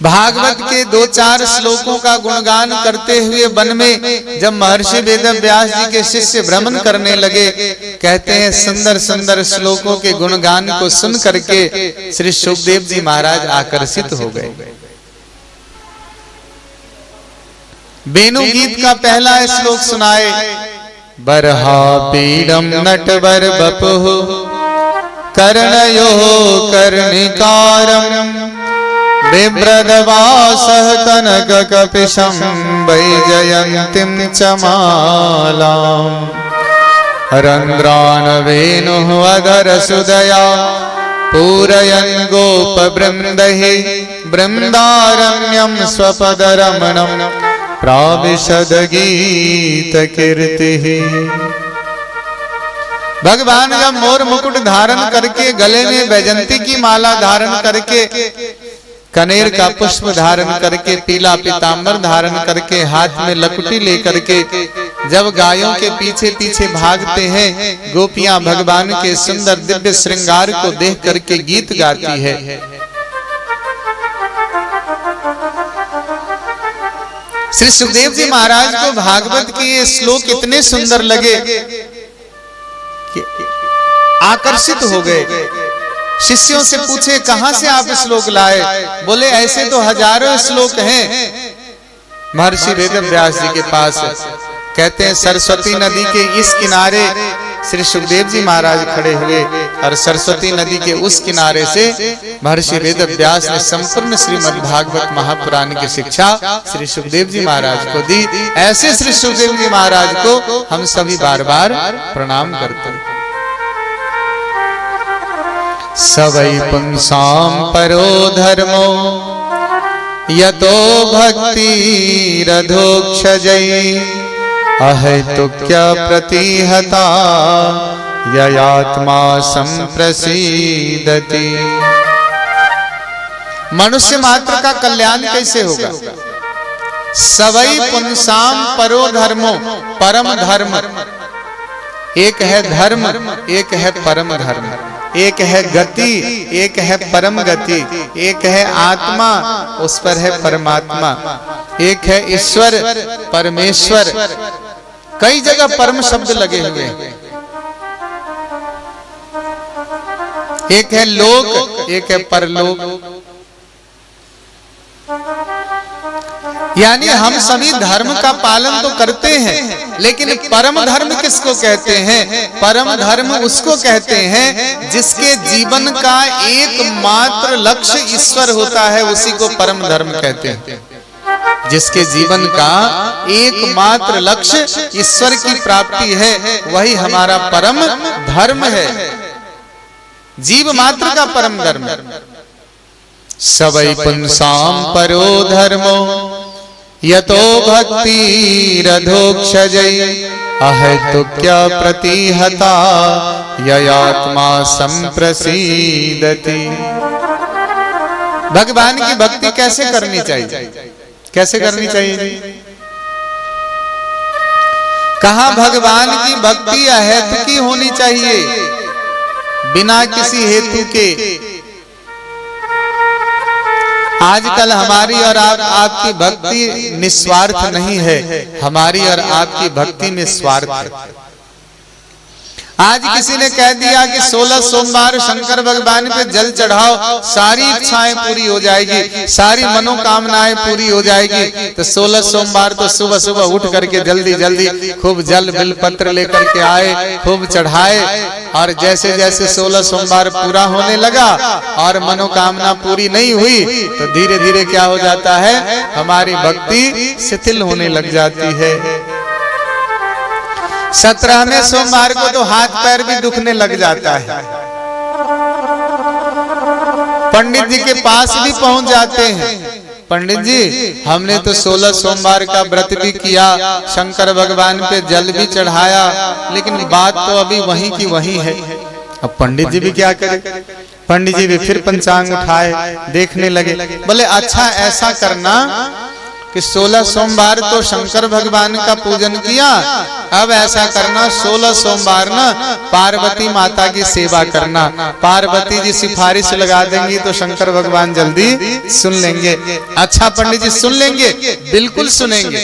S1: भागवत के 2-4 श्लोकों का गुणगान करते हुए वन में जब महर्षि वेदव्यास जी के शिष्य भ्रमण करने लगे, कहते हैं सुंदर सुंदर श्लोकों के गुणगान को सुन करके श्री सुखदेव जी महाराज आकर्षित हो गए। वेणु गीत का पहला श्लोक सुनाए। बरहा पीडम नटवर बपुः कर्णयो कर्णिकारम बिभ्रदवासः कनक कपिशं वैजयन्तीं च मालाम् रन्ध्रान् वेणुः अधरसुदया पूरयन् गोपवृन्दैः वृन्दारण्यं स्वपदरमणम् प्राविशद गीत कीर्तिः। भगवान जब मोर मुकुट धारण करके, गले में वैजंती की माला धारण करके, कनेर का पुष्प धारण करके, पीला पीतांबर धारण करके, हाथ में लकुटी लेकर के जब गायों के पीछे पीछे भागते हैं, गोपियां भगवान के सुंदर दिव्य श्रृंगार को देख करके गीत गाती है। श्री सुखदेव जी महाराज को भागवत के ये श्लोक इतने सुंदर लगे कि आकर्षित हो गए। शिष्यों से पूछे कहां से आप श्लोक लाए? बोले ऐसे तो हजारों श्लोक हैं महर्षि वेदव्यास जी के पास। कहते हैं सरस्वती नदी के इस किनारे श्री सुखदेव जी महाराज खड़े हुए और सरस्वती नदी के उस किनारे से महर्षि वेदव्यास ने संपूर्ण श्रीमद् भागवत महापुराण की शिक्षा श्री सुखदेव जी महाराज को दी। ऐसे श्री सुखदेव जी महाराज को हम सभी बार बार प्रणाम करते हैं। सवै पुंसाम परो धर्मो यतो भक्ति रधोक्षजै अहेतुक्य प्रतिहता ययात्मा संप्रसीदति। मनुष्य मात्र का कल्याण कैसे होगा? सवै पुंसाम परो धर्मो, परम धर्म। एक है धर्म, एक है परम धर्म। एक है गति, एक है परम गति। एक है आत्मा, उस पर है परमात्मा। एक है ईश्वर, परमेश्वर। कई जगह परम शब्द लगे हुए हैं। एक है लोक, एक है परलोक। यानी हम सभी धर्म का पालन तो करते हैं, लेकिन परम धर्म किसको कहते हैं? परम धर्म उसको कहते हैं जिसके जीवन का एकमात्र लक्ष्य ईश्वर होता है, उसी को परम धर्म कहते हैं। जिसके जीवन का एकमात्र लक्ष्य ईश्वर की प्राप्ति है, वही हमारा परम धर्म है, जीव मात्र का परम धर्म। सवै पुंसाम परो धर्मो यतो भक्ति रधोक्षजै अहेतुक्य प्रतिहता ययात्मा संप्रसीदति। भगवान की भक्ति कैसे करनी चाहिए? कैसे करनी चाहिए? कहा भगवान की भक्ति अहेतुकी होनी चाहिए, बिना किसी हेतु के। आजकल हमारी और आपकी भक्ति निस्वार्थ नहीं है, हमारी और आपकी भक्ति में स्वार्थ है। आज किसी ने कह दिया कि 16 सोमवार शंकर भगवान पे जल चढ़ाओ, सारी इच्छाएं पूरी हो जाएगी, सारी मनोकामनाएं पूरी हो जाएगी। तो 16 सोमवार तो सुबह सुबह उठ करके जल्दी जल्दी खूब जल बिल पत्र लेकर के आए, खूब चढ़ाए। और जैसे जैसे 16 सोमवार पूरा होने लगा और मनोकामना पूरी नहीं हुई, तो धीरे धीरे क्या हो जाता है? हमारी भक्ति शिथिल होने लग जाती है। 17वें सोमवार को तो हाथ पैर भी दुखने लग जाता है। पंडित जी के पास भी पहुंच जाते हैं, पंडित जी हमने तो 16 सोमवार का व्रत भी किया, शंकर भगवान पे जल भी चढ़ाया, लेकिन बात तो अभी वहीं की वहीं है। अब पंडित जी भी क्या करें? पंडित जी भी फिर पंचांग उठाए, देखने लगे। बोले अच्छा ऐसा करना, कि 16 सोमवार तो शंकर भगवान का पूजन किया, अब ऐसा करना 16 सोमवार ना पार्वती माता की सेवा करना। पार्वती जी सिफारिश लगा देंगी तो शंकर भगवान जल्दी सुन लेंगे। अच्छा पंडित जी सुन लेंगे? बिल्कुल सुनेंगे।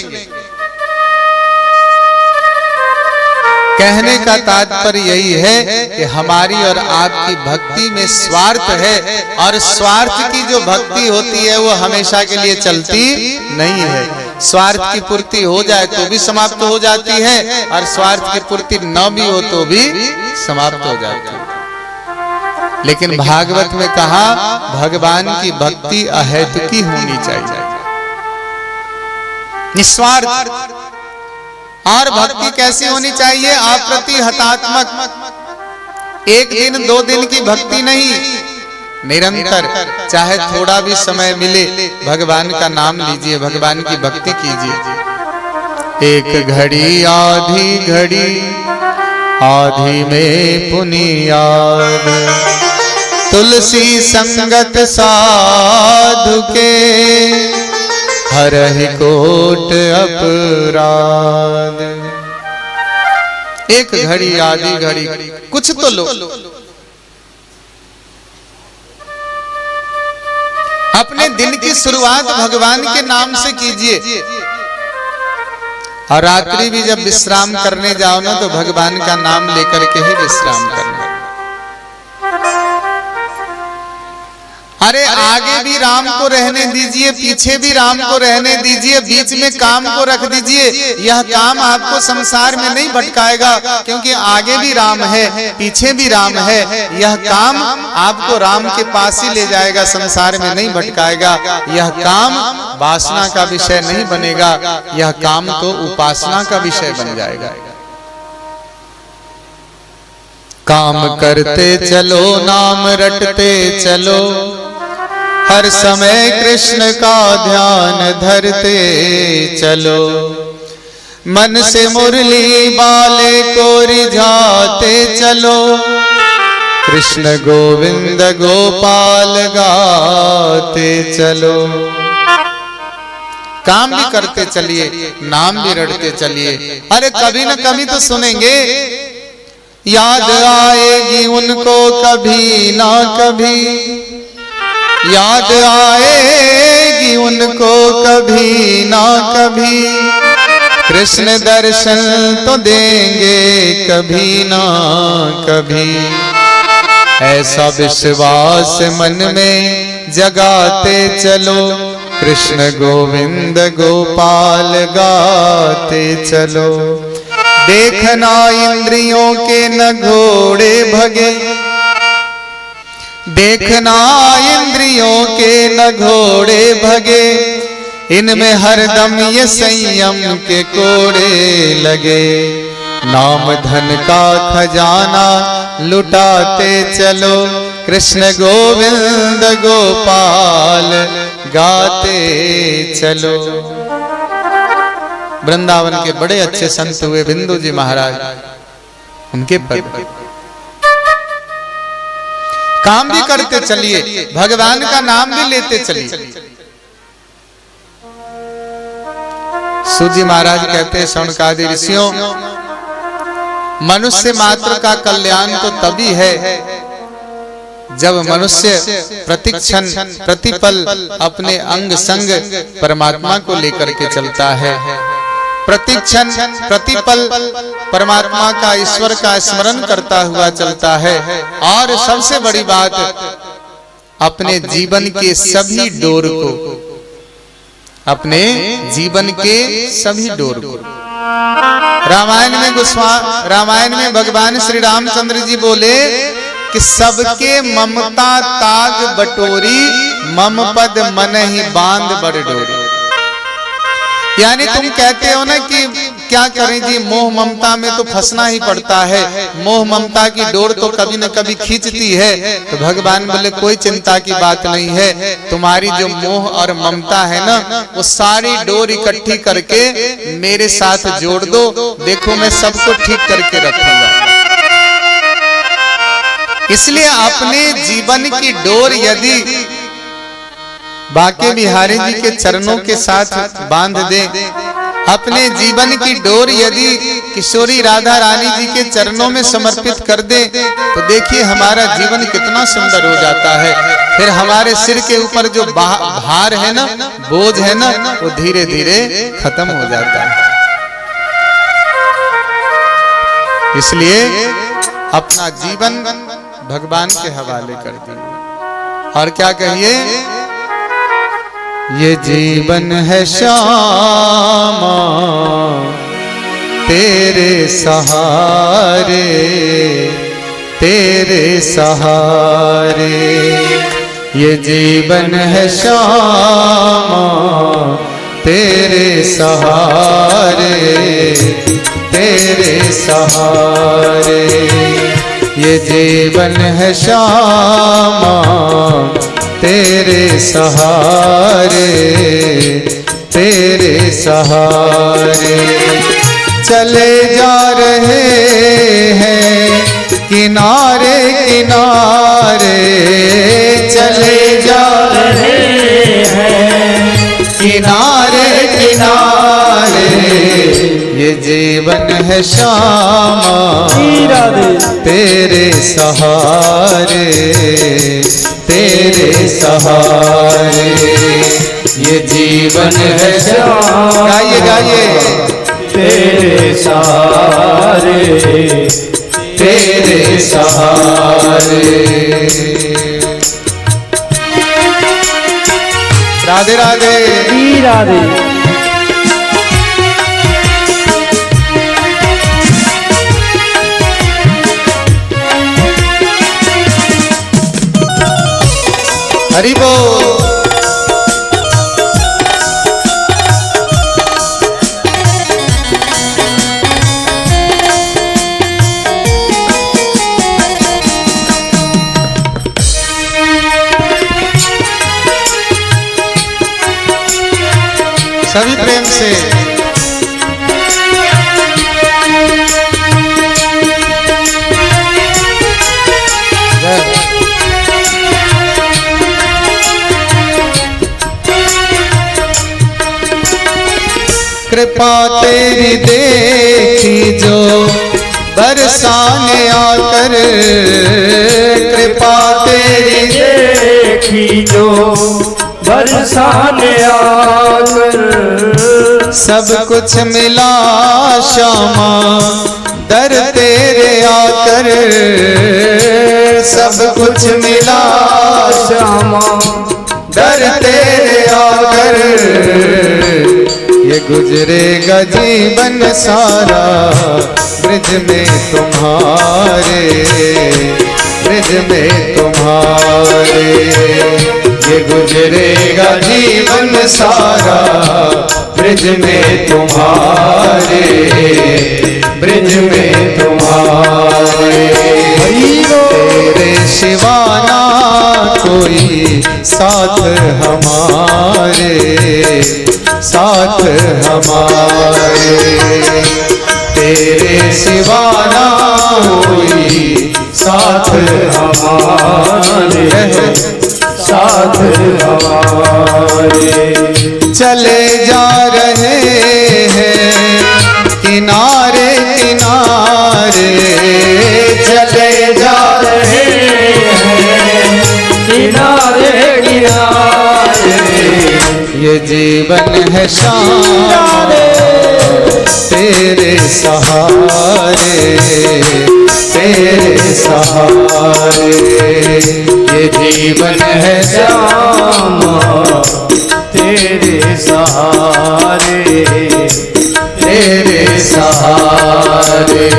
S1: कहने का तात्पर्य यही है कि हमारी और आपकी भक्ति में स्वार्थ है, और स्वार्थ की जो भक्ति होती है वो हमेशा के लिए चलती नहीं है। स्वार्थ की पूर्ति हो जाए तो भी समाप्त हो जाती है, और स्वार्थ की पूर्ति न भी हो तो भी समाप्त हो जाती है। लेकिन भागवत में कहा भगवान की भक्ति अहेतुकी होनी चाहिए, निस्वार्थ। और भक्ति कैसी होनी चाहिए? अप्रतिहतात्मक। एक दिन 2 दिन की भक्ति नहीं, निरंतर, चाहे थोड़ा भी समय मिले भगवान का नाम लीजिए, भगवान की भक्ति कीजिए। एक घड़ी आधी घड़ी आधी में पुनियाद, तुलसी संगत साधु के हरहि कोट अपराध। एक घड़ी आधी घड़ी कुछ तो लो, अपने दिन की शुरुआत भगवान के नाम से कीजिए, और रात्रि भी जब विश्राम करने जाओ ना तो भगवान का नाम लेकर के ही विश्राम करना। अरे आगे भी राम को रहने दीजिए, पीछे भी राम को रहने दीजिए, बीच में काम को रख दीजिए। यह काम आपको संसार में नहीं भटकाएगा, क्योंकि आगे भी राम है, पीछे भी राम है। यह काम आपको राम के पास ही ले जाएगा, संसार में नहीं भटकाएगा। यह काम वासना का विषय नहीं बनेगा, यह काम तो उपासना का विषय बन जाएगा। काम करते चलो, नाम रटते चलो, हर समय कृष्ण का ध्यान धरते चलो। मन से मुरली बाले को रिझाते चलो, कृष्ण गोविंद गोपाल गाते चलो। काम भी करते चलिए, नाम भी रटते चलिए। अरे कभी न कभी तो सुनेंगे, याद आएगी उनको कभी ना कभी, याद आएगी उनको कभी ना कभी, कृष्ण दर्शन तो देंगे कभी ना कभी। ऐसा विश्वास मन में जगाते चलो, कृष्ण गोविंद गोपाल गाते चलो। देखना इंद्रियों के न घोड़े भगे, देखना इंद्रियों के न घोड़े भगे, इनमें हरदम ये संयम के कोड़े लगे। नाम धन का खजाना लुटाते चलो, कृष्ण गोविंद गोपाल गाते चलो। वृंदावन के बड़े अच्छे संत हुए बिंदु जी महाराज, उनके पद। काम भी करते चलिए, भगवान का नाम भी लेते चलिए। सूजी महाराज कहते हैं, शौनकादि ऋषियों, मनुष्य मात्र का कल्याण तो तभी है जब मनुष्य प्रतिक्षण प्रतिपल अपने अंग संग परमात्मा को लेकर के चलता है। प्रतिक्षण प्रतिपल परमात्मा का, ईश्वर का स्मरण करता हुआ चलता है। और सबसे बड़ी बात, अपने जीवन के सभी डोर को, अपने जीवन के सभी डोर को। रामायण में भगवान श्री रामचंद्र जी बोले कि सबके ममता ताग बटोरी, मम पद मन ही बांध बड़ डोरी। यानी तुम कहते हो ना कि क्या करें जी, मोह ममता में तो फंसना ही पड़ता है, मोह ममता की डोर तो कभी न कभी खींचती है। तो भगवान बोले कोई चिंता की बात नहीं है, तुम्हारी जो मोह और ममता है ना, वो सारी डोर इकट्ठी करके मेरे साथ जोड़ दो, देखो मैं सबको ठीक करके रखूंगा। इसलिए अपने जीवन की डोर यदि बाके बिहारी जी के चरणों के साथ बांध दे, अपने जीवन की डोर यदि किशोरी राधा रानी जी के चरणों में समर्पित कर दे तो देखिए हमारा जीवन कितना सुंदर हो जाता है। फिर हमारे सिर के ऊपर जो भार है ना, बोझ है ना, वो धीरे धीरे खत्म हो जाता है। इसलिए अपना जीवन भगवान के हवाले कर दीजिए। और क्या कहिए, ये जीवन है श्यामा तेरे सहारे, तेरे सहारे, ये जीवन है श्यामा तेरे सहारे, तेरे सहारे, ये जीवन है श्यामा तेरे सहारे, तेरे सहारे। चले जा रहे हैं किनारे किनारे, चले जा रहे हैं किनारे किनारे, ये जीवन है श्यामा तेरे सहारे, तेरे सहारे, ये जीवन है श्यामा। गाइए गाइए,
S2: तेरे सहारे,
S1: तेरे सहारे। राधे राधे
S2: राधे।
S1: हरि बोल। सभी प्रेम से कृपा तेरी देखी जो बरसाने आकर, कृपा तेरी
S2: देखी जो बरसाने आकर,
S1: सब कुछ मिला श्यामा दर तेरे आकर, सब कुछ मिला
S2: श्यामा
S1: दर तेरे आकर, ये गुजरेगा जीवन सारा ब्रिज में तुम्हारे, ब्रिज में तुम्हारे, ये गुजरेगा जीवन सारा ब्रिज में तुम्हारे, ब्रिज में तुम्हारे। तेरे सिवाना कोई साथ हमारे, साथ हमारे, तेरे सिवाना कोई साथ हमारे,
S2: साथ हमारे।
S1: चले जा रहे हैं किनारे किनारे, चले जा रहे हैं
S2: किनारे किनारे,
S1: ये जीवन है श्याम तेरे सहारे, तेरे सहारे, ये जीवन है
S2: श्याम तेरे सहारे,
S1: तेरे सहारे।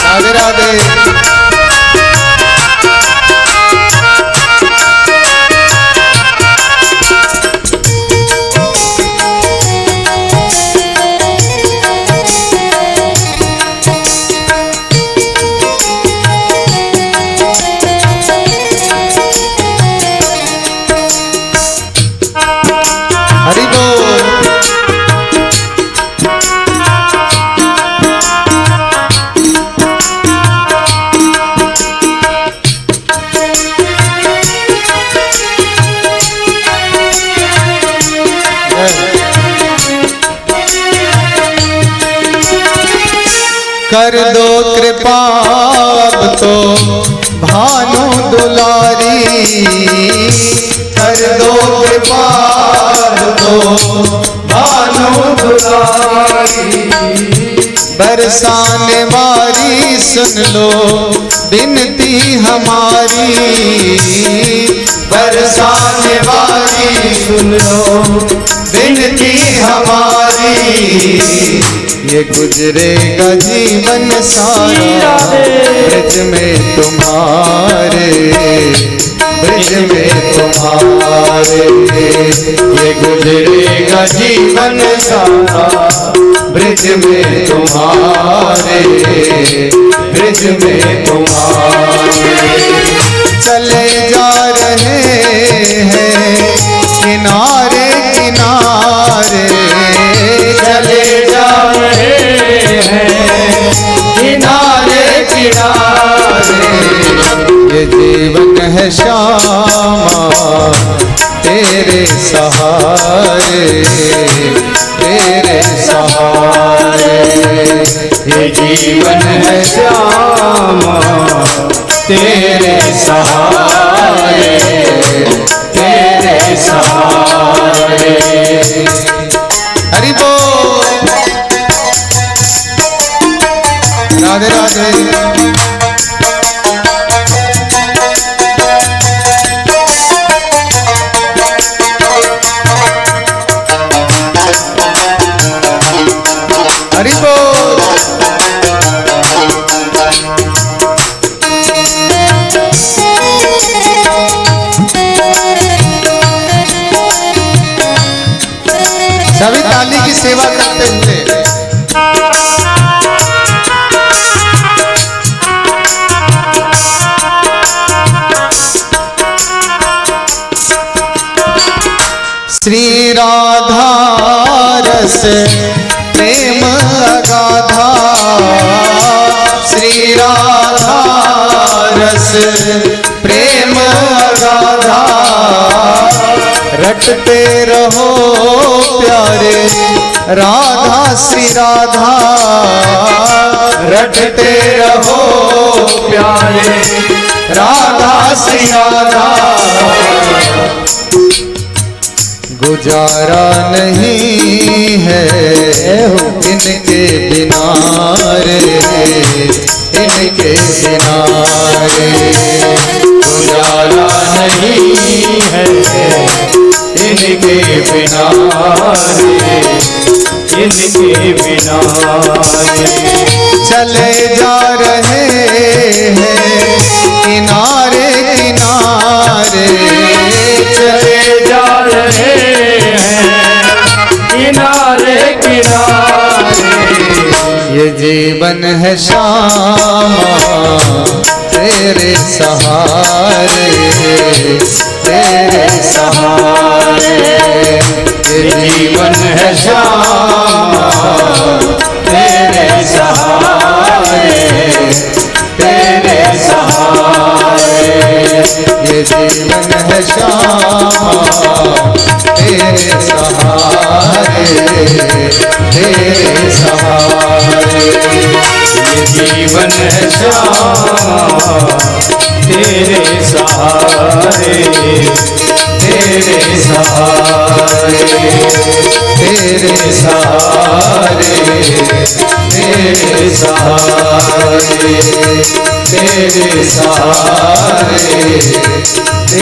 S1: राधे राधे। कर दो कृपा अब तो भानु दुलारी, कर दो कृपा अब तो
S2: भानु दुलारी।
S1: बरसाने वाली सुन लो बिनती हमारी,
S2: बरसाने वाली सुन लो बिनती हमारी।
S1: ये गुजरेगा जीवन सारा ब्रज में तुम्हारे, ब्रज में तुम्हारे।
S2: ये गुजरेगा जीवन सारा ब्रज में तुम्हारे, ब्रज में तुम्हारे।
S1: चले जा रहे हैं किनारे किनारे,
S2: चले जा रहे हैं किनारे किनारे।
S1: ये जीवन है श्यामा तेरे सहारे, तेरे सहारे।
S2: ये जीवन है श्यामा तेरे सहारे, तेरे सहारे।
S1: हरि बोल, राधे राधे। हरि बोल। सभी ताली की सेवा करते हुए श्री राधा रस प्रेम अगाधा, श्री राधा रस प्रेम अगाधा। रटते रहो प्यारे राधा श्री राधा,
S2: रटते रहो प्यारे राधा श्री राधा।
S1: गुजारा नहीं है इनके बिना रे, इनके बिना रे।
S2: गुजारा नहीं है इनके बिना रे, इनके बिना रे।
S1: चले जा रहे हैं किनारे किनारे,
S2: चले जा रहे हैं किनारे किनारे।
S1: ये जीवन है श्यामा तेरे सहारे, तेरे सहारे।
S2: ये जीवन है श्यामा तेरे सहारे, तेरे सहारे।
S1: ये जीवन है श्यामा तेरे सहारे, तेरे सहारे।
S2: ये जीवन है श्यामा तेरे सहारे, तेरे सहारे।
S1: तेरे सहारे,
S2: तेरे सहारे, तेरे सहारे,